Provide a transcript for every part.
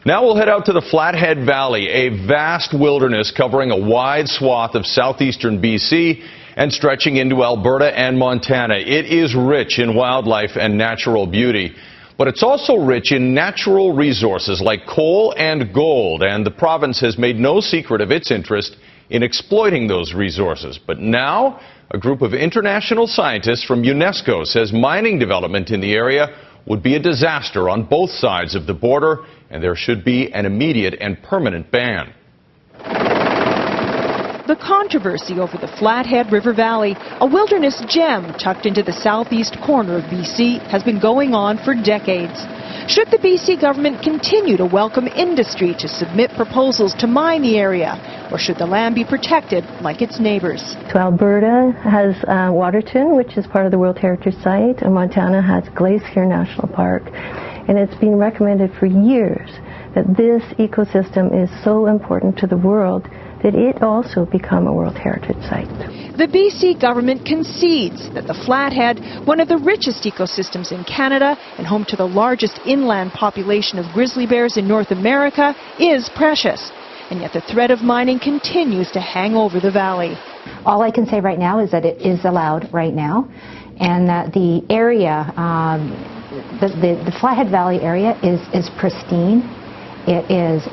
Now we'll head out to the Flathead Valley, a vast wilderness covering a wide swath of southeastern BC and stretching into Alberta and Montana. It is rich in wildlife and natural beauty, but it's also rich in natural resources like coal and gold, and the province has made no secret of its interest in exploiting those resources. But now, a group of international scientists from UNESCO says mining development in the area would be a disaster on both sides of the border, and there should be an immediate and permanent ban. The controversy over the Flathead River Valley, a wilderness gem tucked into the southeast corner of BC, has been going on for decades. Should the BC government continue to welcome industry to submit proposals to mine the area, or should the land be protected like its neighbors? So Alberta has Waterton, which is part of the World Heritage Site, and Montana has Glacier National Park. And it's been recommended for years that this ecosystem is so important to the world that it also become a World Heritage Site. The BC government concedes that the Flathead, one of the richest ecosystems in Canada and home to the largest inland population of grizzly bears in North America, is precious. And yet the threat of mining continues to hang over the valley. All I can say right now is that it is allowed right now, and that the area, the Flathead Valley area is pristine. It is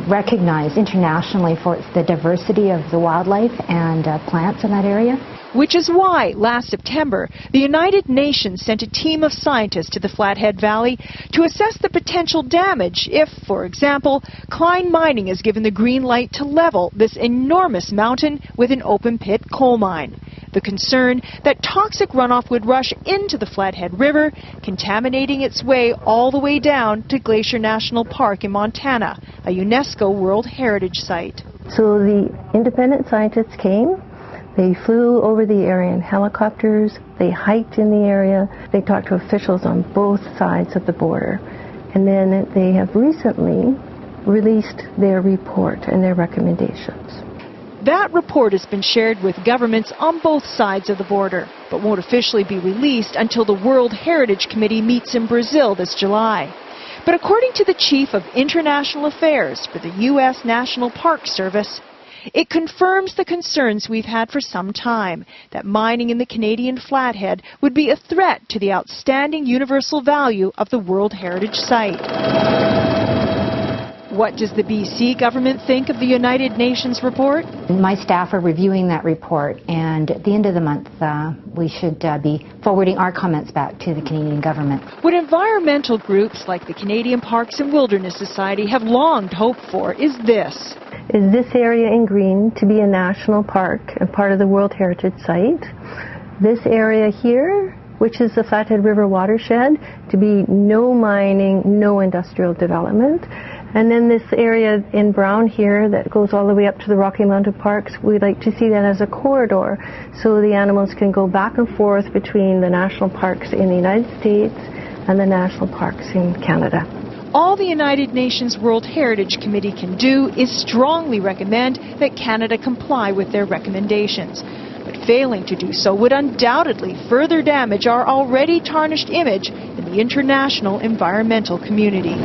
recognized internationally for the diversity of the wildlife and plants in that area. Which is why, last September, the United Nations sent a team of scientists to the Flathead Valley to assess the potential damage if, for example, Klein Mining is given the green light to level this enormous mountain with an open-pit coal mine. The concern that toxic runoff would rush into the Flathead River, contaminating its way all the way down to Glacier National Park in Montana, a UNESCO World Heritage Site. So the independent scientists came. They flew over the area in helicopters, they hiked in the area, they talked to officials on both sides of the border. And then they have recently released their report and their recommendations. That report has been shared with governments on both sides of the border, but won't officially be released until the World Heritage Committee meets in Brazil this July. But according to the Chief of International Affairs for the U.S. National Park Service, it confirms the concerns we've had for some time, that mining in the Canadian Flathead would be a threat to the outstanding universal value of the World Heritage Site. What does the BC government think of the United Nations report? My staff are reviewing that report, and at the end of the month we should be forwarding our comments back to the Canadian government. What environmental groups like the Canadian Parks and Wilderness Society have long hoped for is this. Is this area in green to be a national park and part of the World Heritage Site? This area here, which is the Flathead River watershed, to be no mining, no industrial development. And then this area in brown here that goes all the way up to the Rocky Mountain Parks, we'd like to see that as a corridor so the animals can go back and forth between the national parks in the United States and the national parks in Canada. All the United Nations World Heritage Committee can do is strongly recommend that Canada comply with their recommendations. But failing to do so would undoubtedly further damage our already tarnished image in the international environmental community.